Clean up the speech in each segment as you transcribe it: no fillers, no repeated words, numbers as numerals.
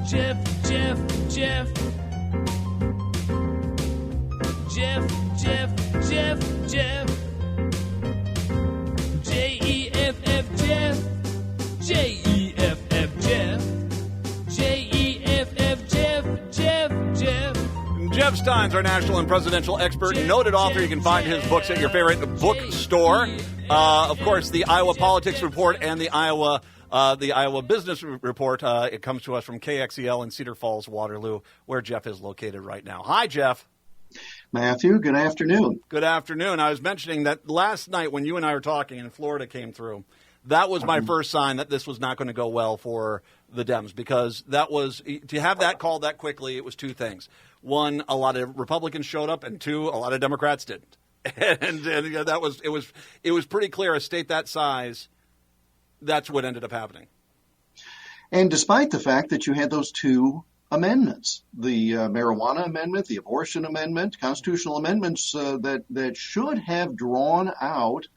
Jeff, Jeff, Jeff. Jeff, Jeff, Jeff, Jeff. J-E-F-F, Jeff. J-E-F-F, Jeff. J-E-F-F, Jeff, Jeff, Jeff. Jeff Stein's our national and presidential expert, noted author. You can find his books at your favorite bookstore. Of course, the Iowa Politics Report and the Iowa Business Report. It comes to us from KXEL in Cedar Falls, Waterloo, where Jeff is located right now. Hi, Jeff. Matthew, good afternoon. Good afternoon. I was mentioning that last night when you and I were talking and Florida came through, that was my first sign that this was not going to go well for the Dems, because that was, to have that called that quickly, it was two things. One, a lot of Republicans showed up, and two, a lot of Democrats didn't. And that was it was pretty clear, a state that size, that's what ended up happening. And despite the fact that you had those two amendments, the marijuana amendment, the abortion amendment, constitutional amendments that should have drawn out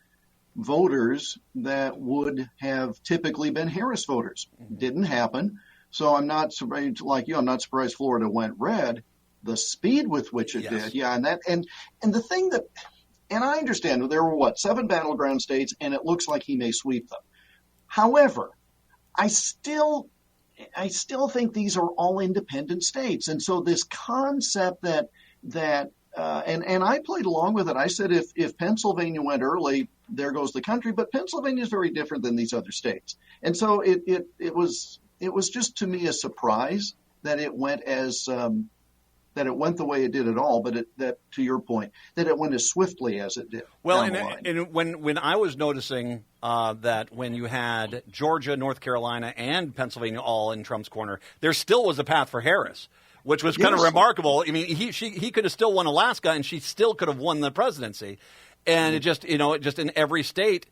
voters that would have typically been Harris voters. Didn't happen. So I'm not surprised, like you, I'm not surprised Florida went red. The speed with which it did, yeah, and the thing that, and I understand there were 7 battleground states, and it looks like he may sweep them. However, I still think these are all independent states, and so this concept that and I played along with it. I said if Pennsylvania went early, there goes the country. But Pennsylvania is very different than these other states, and so it was just to me a surprise that it went that it went the way it did at all. But that, to your point, that it went as swiftly as it did. Well, and when I was noticing that when you had Georgia, North Carolina, and Pennsylvania all in Trump's corner, there still was a path for Harris, which was kind of remarkable. I mean, he could have still won Alaska, and she still could have won the presidency. And it just in every state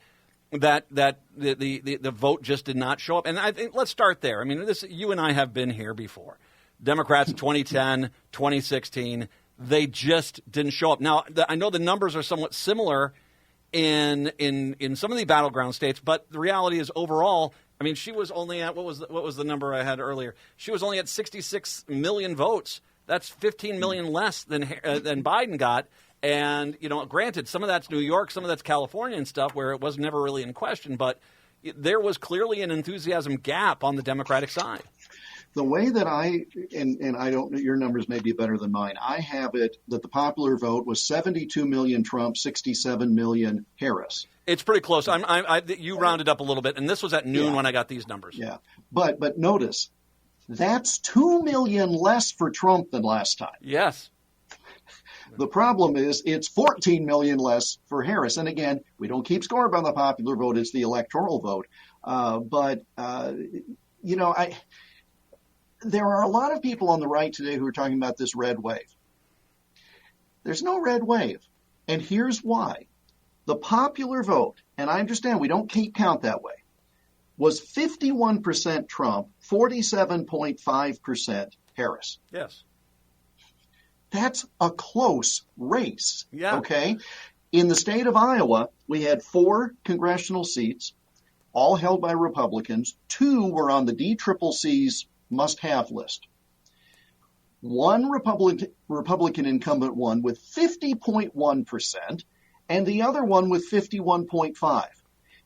that the vote just did not show up. And I think let's start there. I mean, you and I have been here before. Democrats 2010, 2016, they just didn't show up. Now, I know the numbers are somewhat similar in some of the battleground states, but the reality is overall, I mean, she was only at, what was the number I had earlier? She was only at 66 million votes. That's 15 million less than Biden got. And, granted, some of that's New York, some of that's California and stuff where it was never really in question, but there was clearly an enthusiasm gap on the Democratic side. The way that and I don't know, your numbers may be better than mine. I have it that the popular vote was 72 million Trump, 67 million Harris. It's pretty close. You rounded up a little bit, and this was at noon when I got these numbers. Yeah, but notice that's 2 million less for Trump than last time. Yes. The problem is it's 14 million less for Harris. And again, we don't keep score by the popular vote; it's the electoral vote. There are a lot of people on the right today who are talking about this red wave. There's no red wave. And here's why. The popular vote, and I understand we don't keep count that way, was 51% Trump, 47.5% Harris. Yes. That's a close race. Yeah. Okay. In the state of Iowa, we had 4 congressional seats, all held by Republicans. 2 were on the DCCC's must-have list. One Republican incumbent won with 50.1%, and the other one with 51.5%.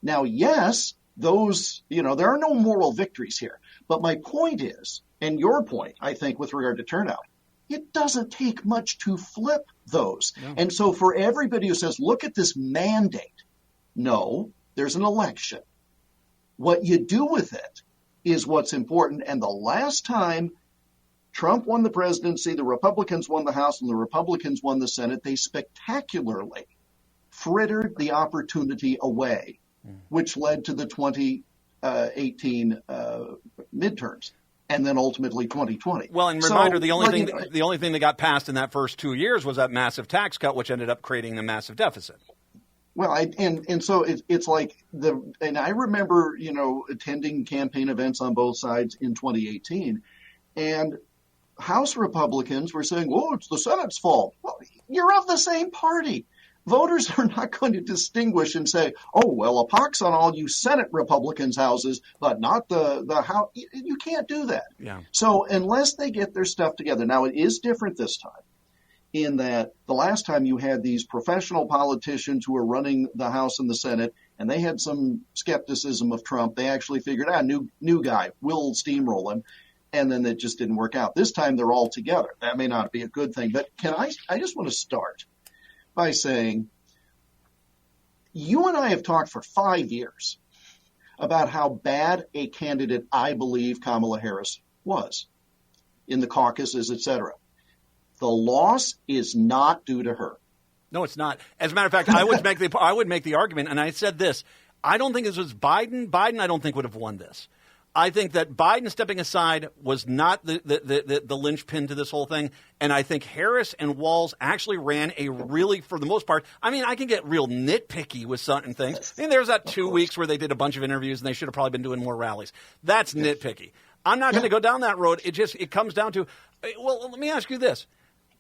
Now, yes, those, there are no moral victories here. But my point is, and your point, I think, with regard to turnout, it doesn't take much to flip those. No. And so for everybody who says, look at this mandate, no, there's an election. What you do with it is what's important. And the last time Trump won the presidency, the Republicans won the House, and the Republicans won the Senate, they spectacularly frittered the opportunity away, which led to the 2018 midterms. And then ultimately 2020. Well, and reminder, the only thing that got passed in that first 2 years was that massive tax cut, which ended up creating a massive deficit. Well, so it's like and I remember, attending campaign events on both sides in 2018, and House Republicans were saying, "Oh, it's the Senate's fault." Well, you're of the same party. Voters are not going to distinguish and say, oh, well, a pox on all you Senate Republicans' houses, but not the House. You can't do that. Yeah. So unless they get their stuff together. Now, it is different this time in that the last time you had these professional politicians who were running the House and the Senate, and they had some skepticism of Trump. They actually figured, new guy, we'll steamroll him. And then it just didn't work out. This time they're all together. That may not be a good thing. But I just want to start by saying, you and I have talked for 5 years about how bad a candidate I believe Kamala Harris was in the caucuses, et cetera. The loss is not due to her. No, it's not. As a matter of fact, I would make the argument, and I said this. I don't think this was Biden. Biden, I don't think would have won this. I think that Biden stepping aside was not the linchpin to this whole thing. And I think Harris and Walz actually ran a really, for the most part, I mean, I can get real nitpicky with certain things. I mean, there's that 2 weeks where they did a bunch of interviews and they should have probably been doing more rallies. That's nitpicky. I'm not going to go down that road. It comes down to, well, let me ask you this.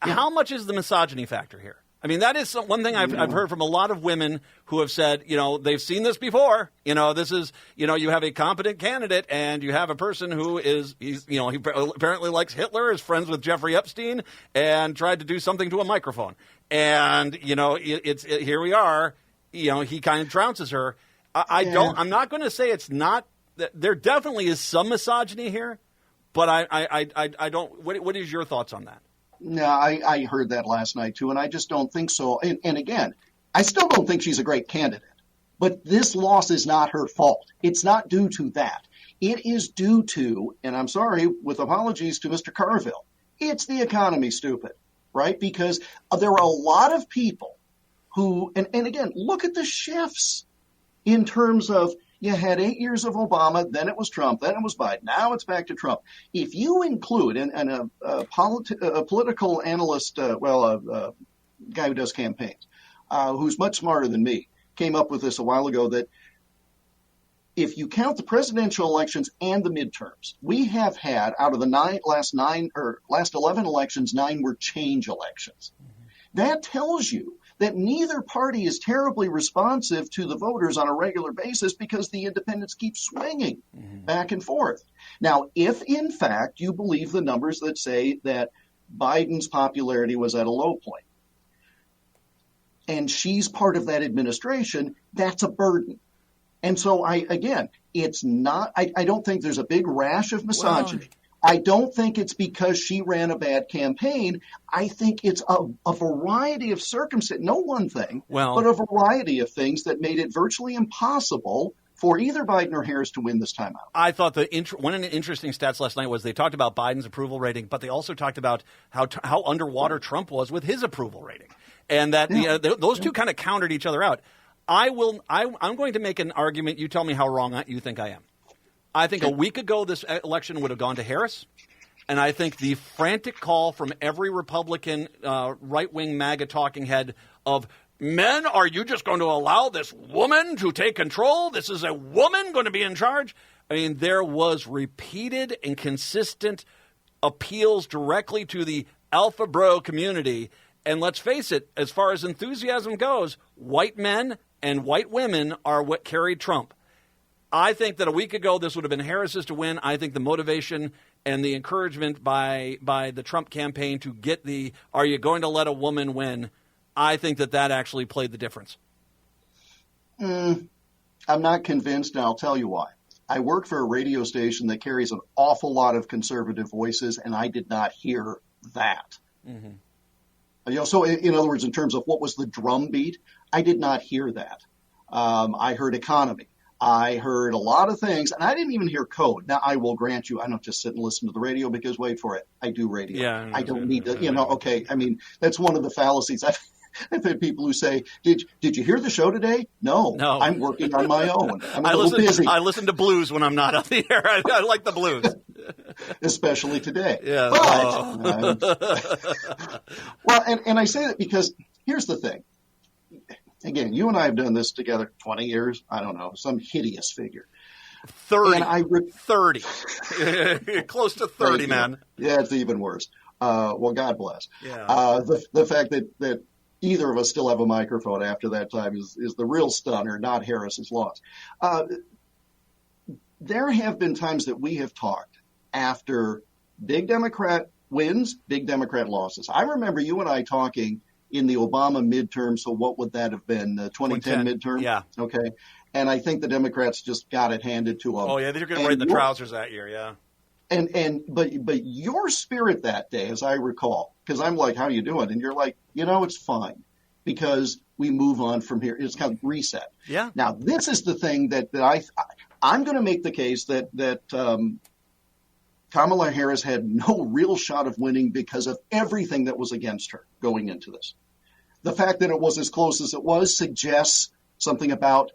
How much is the misogyny factor here? I mean, that is one thing I've heard from a lot of women who have said, they've seen this before. This is, you have a competent candidate and you have a person who he apparently likes Hitler, is friends with Jeffrey Epstein, and tried to do something to a microphone. And, here we are, he kind of trounces her. I'm not going to say it's not, there definitely is some misogyny here, but I don't, what is your thoughts on that? No, I heard that last night, too, and I just don't think so. And again, I still don't think she's a great candidate. But this loss is not her fault. It's not due to that. It is due to, and I'm sorry, with apologies to Mr. Carville, it's the economy, stupid, right? Because there are a lot of people who, and again, look at the shifts in terms of, you had 8 years of Obama, then it was Trump, then it was Biden, now it's back to Trump. If you include, and a political analyst, a guy who does campaigns, who's much smarter than me, came up with this a while ago, that if you count the presidential elections and the midterms, we have had, out of the last 11 elections, 9 were change elections. Mm-hmm. That tells you that neither party is terribly responsive to the voters on a regular basis because the independents keep swinging back and forth. Now, if in fact you believe the numbers that say that Biden's popularity was at a low point, and she's part of that administration, that's a burden. And so it's not, I don't think there's a big rash of misogyny. Well, I don't think it's because she ran a bad campaign. I think it's a variety of circumstances, no one thing, but a variety of things that made it virtually impossible for either Biden or Harris to win this time out. I thought one of the interesting stats last night was they talked about Biden's approval rating, but they also talked about how underwater Trump was with his approval rating, and that those two kind of countered each other out. I'm going to make an argument. You tell me how wrong you think I am. I think a week ago this election would have gone to Harris, and I think the frantic call from every Republican right-wing MAGA talking head of, men, are you just going to allow this woman to take control? This is a woman going to be in charge? I mean, there was repeated and consistent appeals directly to the alpha bro community. And let's face it, as far as enthusiasm goes, white men and white women are what carried Trump. I think that a week ago this would have been Harris's to win. I think the motivation and the encouragement by the Trump campaign to get are you going to let a woman win, I think that actually played the difference. I'm not convinced, and I'll tell you why. I work for a radio station that carries an awful lot of conservative voices, and I did not hear that. Mm-hmm. So in other words, in terms of what was the drumbeat, I did not hear that. I heard economy. I heard a lot of things, and I didn't even hear code. Now, I will grant you, I don't just sit and listen to the radio because, wait for it, I do radio. Yeah, I don't need to, okay. I mean, that's one of the fallacies. I've had people who say, did you hear the show today? No, I'm working on my own. I'm a little busy. I listen to blues when I'm not on the air. I like the blues. Especially today. Yeah. Well, and I say that because here's the thing. Again, you and I have done this together 20 years. I don't know, some hideous figure. 30. 30. Close to 30, man. Yeah, it's even worse. Well, God bless. Yeah. The fact that either of us still have a microphone after that time is the real stunner, not Harris's loss. There have been times that we have talked after big Democrat wins, big Democrat losses. I remember you and I talking in the Obama midterm. So what would that have been? The 2010 midterm? Yeah. Okay. And I think the Democrats just got it handed to them. Oh, yeah. They're going to right in the trousers that year. Yeah. But your spirit that day, as I recall, because I'm like, how you doing? And you're like, it's fine because we move on from here. It's kind of reset. Yeah. Now, this is the thing that I'm going to make the case that Kamala Harris had no real shot of winning because of everything that was against her going into this. The fact that it was as close as it was suggests something about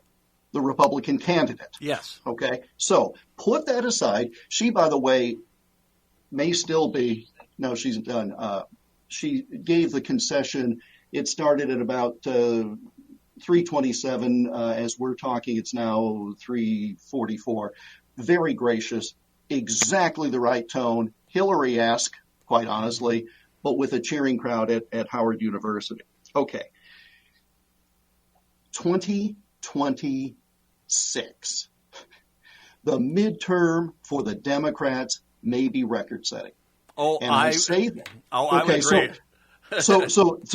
the Republican candidate. Yes. Okay. So put that aside. She, by the way, may still be. No, she's done. She gave the concession. It started at about 3:27. As we're talking, it's now 3:44. Very gracious. Exactly the right tone. Hillary-esque, quite honestly, but with a cheering crowd at Howard University. Okay. 2026. The midterm for the Democrats may be record-setting. Oh, and I say that. Oh, I would agree. So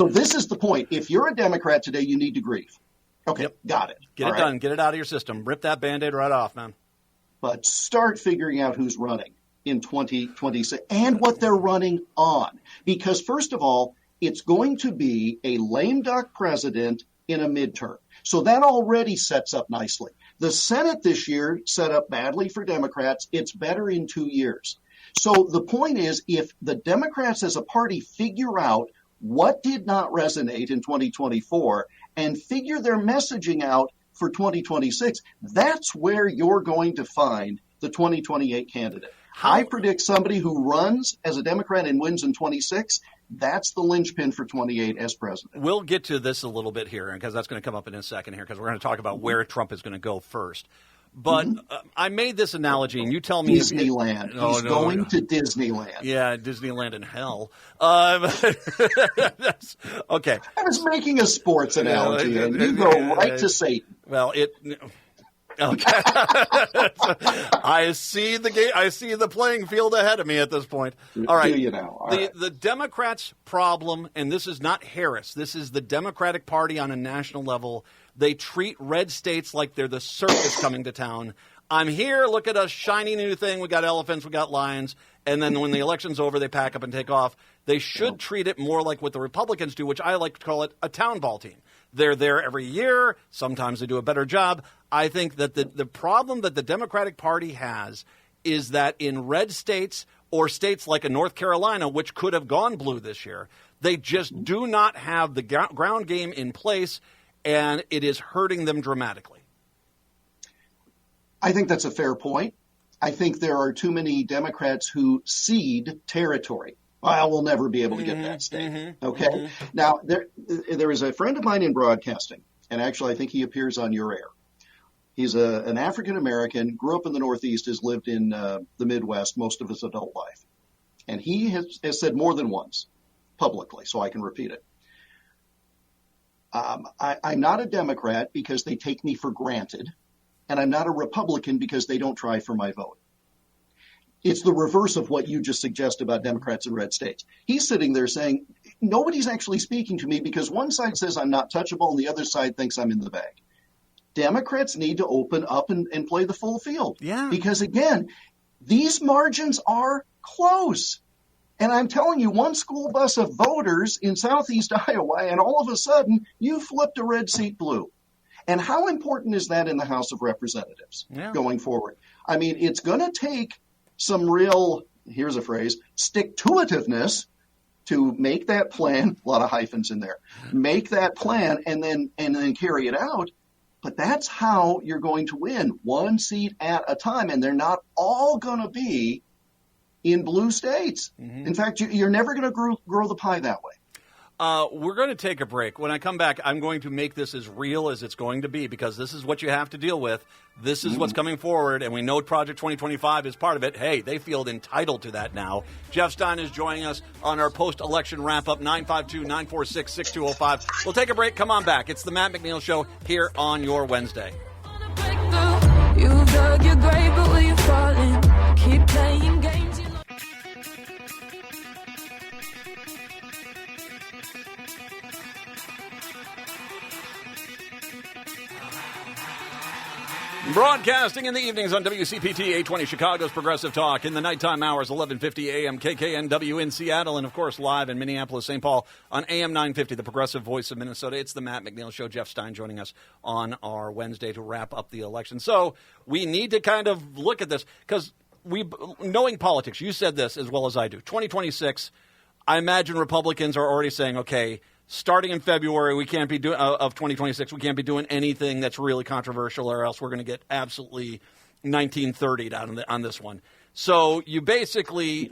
this is the point. If you're a Democrat today, you need to grieve. Okay, Yep. Got it. Get it done. Get it out of your system. Rip that Band-Aid right off, man. But start figuring out who's running in 2026 and what they're running on. Because first of all, it's going to be a lame duck president in a midterm. So that already sets up nicely. The Senate this year set up badly for Democrats. It's better in 2 years. So the point is, if the Democrats as a party figure out what did not resonate in 2024 and figure their messaging out for 2026, that's where you're going to find the 2028 candidate. I predict somebody who runs as a Democrat and wins in 26. That's the linchpin for 28 as president. We'll get to this a little bit here because that's going to come up in a second here because we're going to talk about where Trump is going to go first. But I made this analogy, and you tell me. Disneyland. He's going to Disneyland. Yeah, Disneyland in hell. That's, okay. I was making a sports analogy, and you go right to Satan. Well, okay. I see the game. I see the playing field ahead of me at this point. All right. Do you know? All right. The Democrats' problem, and this is not Harris. This is the Democratic Party on a national level. They treat red states like they're the circus coming to town. I'm here. Look at us, shiny new thing. We got elephants. We got lions. And then when the election's over, they pack up and take off. They should treat it more like what the Republicans do, which I like to call it a town ball team. They're there every year. Sometimes they do a better job. I think that the problem that the Democratic Party has is that in red states or states like in North Carolina, which could have gone blue this year, they just do not have the ground game in place, and it is hurting them dramatically. I think that's a fair point. I think there are too many Democrats who cede territory. Well, we'll never be able to get that state. Okay. Now, there is a friend of mine in broadcasting, and actually I think he appears on your air. He's an African-American, grew up in the Northeast, has lived in the Midwest most of his adult life. And he has said more than once publicly, so I can repeat it. I'm not a Democrat because they take me for granted, and I'm not a Republican because they don't try for my vote. It's the reverse of what you just suggest about Democrats in red states. He's sitting there saying, nobody's actually speaking to me because one side says I'm not touchable and the other side thinks I'm in the bag. Democrats need to open up and play the full field. Yeah. Because, again, these margins are close. And I'm telling you, one school bus of voters in southeast Iowa, and all of a sudden, you flipped a red seat blue. And how important is that in the House of Representatives going forward? I mean, it's going to take some real, here's a phrase, stick-to-itiveness to make that plan, a lot of hyphens in there, make that plan and then carry it out. But that's how you're going to win, one seat at a time. And they're not all going to be in blue states. In fact, you're never going to grow the pie that way. We're going to take a break. When I come back, I'm going to make this as real as it's going to be because this is what you have to deal with. This is what's coming forward, and we know Project 2025 is part of it. Hey, they feel entitled to that now. Jeff Stein is joining us on our post-election wrap-up, 952-946-6205. We'll take a break. Come on back. It's the Matt McNeil Show here on your Wednesday. You dug your grave, but will you fall in? Keep playing games. Broadcasting in the evenings on WCPT 820 Chicago's Progressive Talk. In the nighttime hours, 1150 a.m. KKNW in Seattle. And, of course, live in Minneapolis, St. Paul on AM 950, the Progressive Voice of Minnesota. It's the Matt McNeil Show. Jeff Stein joining us on our Wednesday to wrap up the election. So we need to kind of look at this because knowing politics, you said this as well as I do. 2026, I imagine Republicans are already saying, okay, starting in February, we can't be doing of 2026. We can't be doing anything that's really controversial, or else we're going to get absolutely 1930'd on this one. So you basically,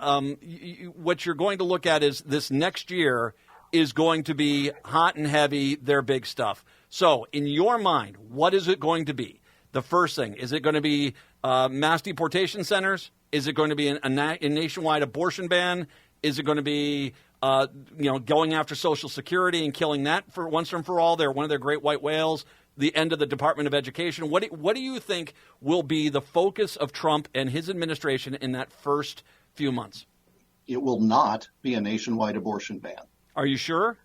what you're going to look at is this next year is going to be hot and heavy. Their big stuff. So in your mind, what is it going to be? The first thing, is it going to be mass deportation centers? Is it going to be a nationwide abortion ban? Is it going to be going after Social Security and killing that for once and for all? They're one of their great white whales. The end of the Department of Education. What do you think will be the focus of Trump and his administration in that first few months? It will not be a nationwide abortion ban. Are you sure?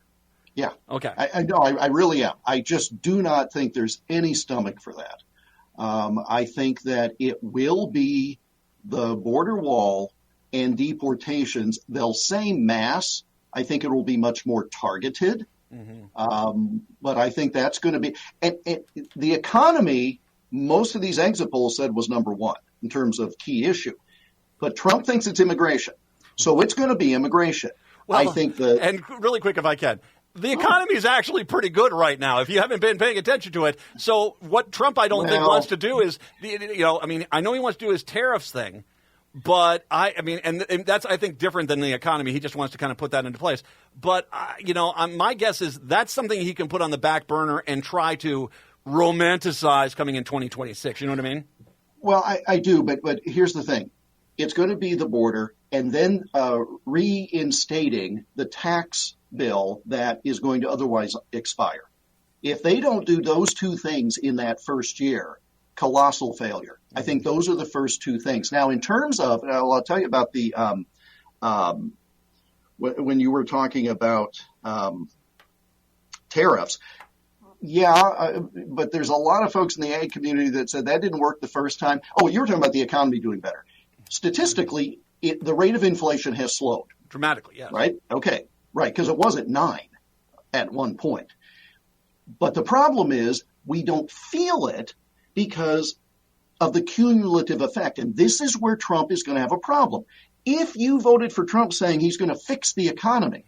Yeah. Okay. I know. I really am. I just do not think there's any stomach for that. I think that it will be the border wall and deportations. They'll say mass. I think it will be much more targeted. But I think that's going to be and the economy. Most of these exit polls said was number one in terms of key issue. But Trump thinks it's immigration. So it's going to be immigration. Well, I think that. And really quick, if I can. The economy is actually pretty good right now, if you haven't been paying attention to it. So what Trump, I don't think, wants to do is, I know he wants to do his tariffs thing. But and that's, I think, different than the economy. He just wants to kind of put that into place. But, my guess is that's something he can put on the back burner and try to romanticize coming in 2026. You know what I mean? Well, I do. But here's the thing. It's going to be the border and then reinstating the tax bill that is going to otherwise expire. If they don't do those two things in that first year, colossal failure. I think those are the first two things. Now, in terms of, I'll tell you about the when you were talking about tariffs. Yeah, but there's a lot of folks in the ag community that said that didn't work the first time. Oh, you were talking about the economy doing better. Statistically, the rate of inflation has slowed. Dramatically, yes. Right? Okay. Right, because it was at 9 at one point. But the problem is we don't feel it because of the cumulative effect. And this is where Trump is going to have a problem. If you voted for Trump saying he's going to fix the economy,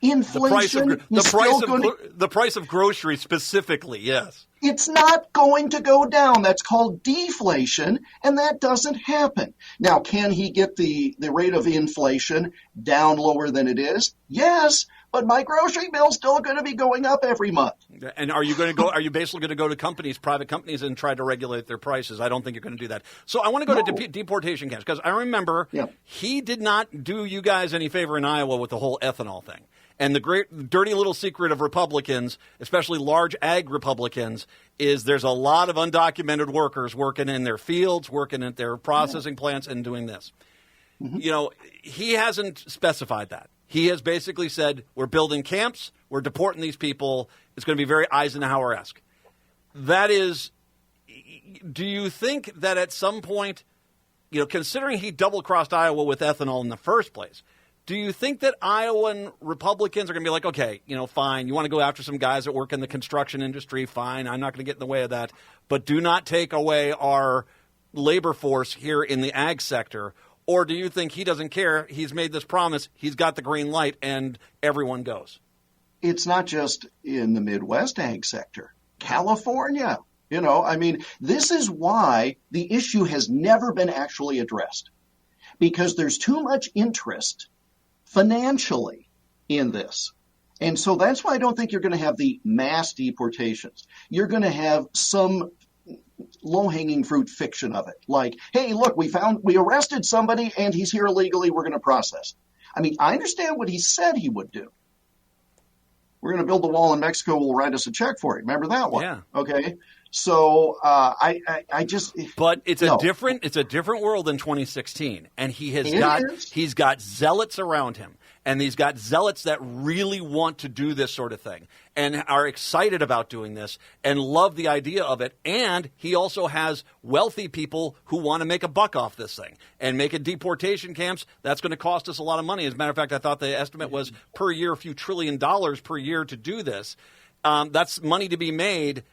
inflation the price of groceries specifically, yes. It's not going to go down. That's called deflation, and that doesn't happen. Now, can he get the rate of inflation down lower than it is? Yes, but my grocery bill's still going to be going up every month. And are you basically going to go to companies, private companies, and try to regulate their prices? I don't think you're going to do that. So I want to go to deportation camps, because I remember he did not do you guys any favor in Iowa with the whole ethanol thing. And the great dirty little secret of Republicans, especially large ag Republicans, is there's a lot of undocumented workers working in their fields, working at their processing plants, and doing this. He hasn't specified that. He has basically said, we're building camps, we're deporting these people, it's going to be very Eisenhower-esque. That is, do you think that at some point, considering he double-crossed Iowa with ethanol in the first place, do you think that Iowan Republicans are going to be like, okay, fine, you want to go after some guys that work in the construction industry, fine, I'm not going to get in the way of that, but do not take away our labor force here in the ag sector? Or do you think he doesn't care, he's made this promise, he's got the green light, and everyone goes? It's not just in the Midwest ag sector. California, this is why the issue has never been actually addressed, because there's too much interest financially in this. And so that's why I don't think you're going to have the mass deportations. You're going to have some low-hanging fruit fiction of it. Like, hey, look, we arrested somebody and he's here illegally. We're going to process. I mean, I understand what he said he would do. We're going to build the wall in Mexico. We'll write us a check for it. Remember that one? Yeah. Okay. So I just. But it's a different world than 2016, and he's got zealots around him, and he's got zealots that really want to do this sort of thing and are excited about doing this and love the idea of it. And he also has wealthy people who want to make a buck off this thing and make it deportation camps. That's going to cost us a lot of money. As a matter of fact, I thought the estimate was per year, a few $1 trillion per year to do this. That's money to be made.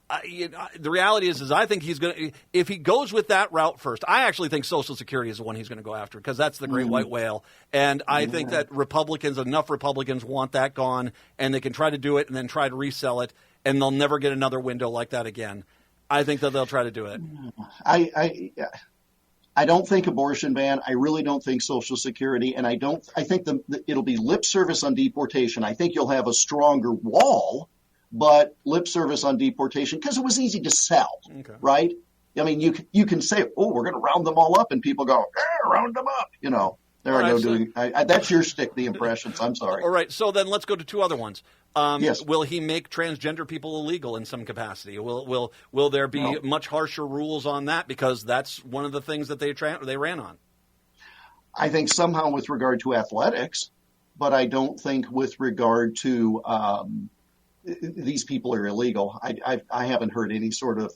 The reality is I think he's going to, if he goes with that route first, I actually think Social Security is the one he's going to go after because that's the great white whale. And I think that enough Republicans want that gone, and they can try to do it and then try to resell it, and they'll never get another window like that again. I think that they'll try to do it. I don't think abortion ban. I really don't think Social Security, and I think it'll be lip service on deportation. I think you'll have a stronger wall, but lip service on deportation because it was easy to sell, right? I mean, you can say, oh, we're going to round them all up, and people go, round them up. There I go doing. That's your stick, the impressions. I'm sorry. All right, so then let's go to two other ones. Yes. Will he make transgender people illegal in some capacity? Will there be much harsher rules on that because that's one of the things that they ran on? I think somehow with regard to athletics, but I don't think with regard to these people are illegal. I haven't heard any sort of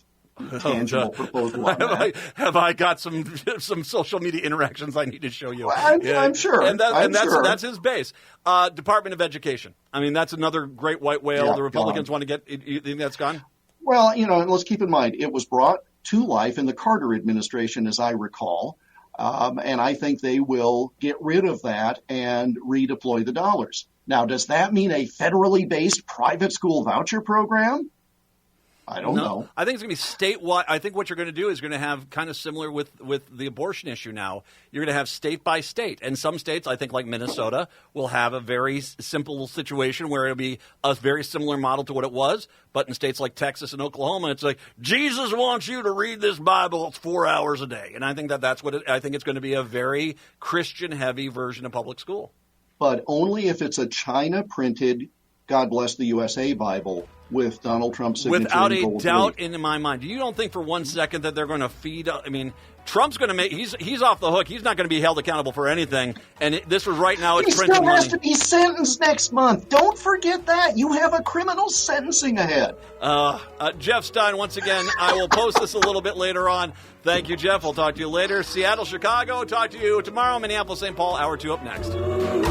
tangible proposal on that. Have I got some social media interactions I need to show you? Well, I'm sure. And that's his base. Department of Education. I mean, that's another great white whale. Yeah, the Republicans want to get. You think that's gone? Well, let's keep in mind it was brought to life in the Carter administration, as I recall, and I think they will get rid of that and redeploy the dollars. Now, does that mean a federally based private school voucher program? I don't know. I think it's going to be statewide. I think what you're going to do is going to have kind of similar with the abortion issue now. You're going to have state by state. And some states, I think like Minnesota, will have a very simple situation where it'll be a very similar model to what it was. But in states like Texas and Oklahoma, it's like, Jesus wants you to read this Bible 4 hours a day. And I think that's what I think it's going to be a very Christian-heavy version of public school. But only if it's a China-printed, God bless the USA Bible with Donald Trump's signature. Without a doubt in my mind. You don't think for 1 second that they're going to feed? I mean, Trump's going to make. He's off the hook. He's not going to be held accountable for anything. And this was right now. It's printing money. He still has to be sentenced next month. Don't forget that. You have a criminal sentencing ahead. Jeff Stein, once again, I will post this a little bit later on. Thank you, Jeff. We'll talk to you later. Seattle, Chicago. Talk to you tomorrow. Minneapolis, St. Paul. Hour 2 up next.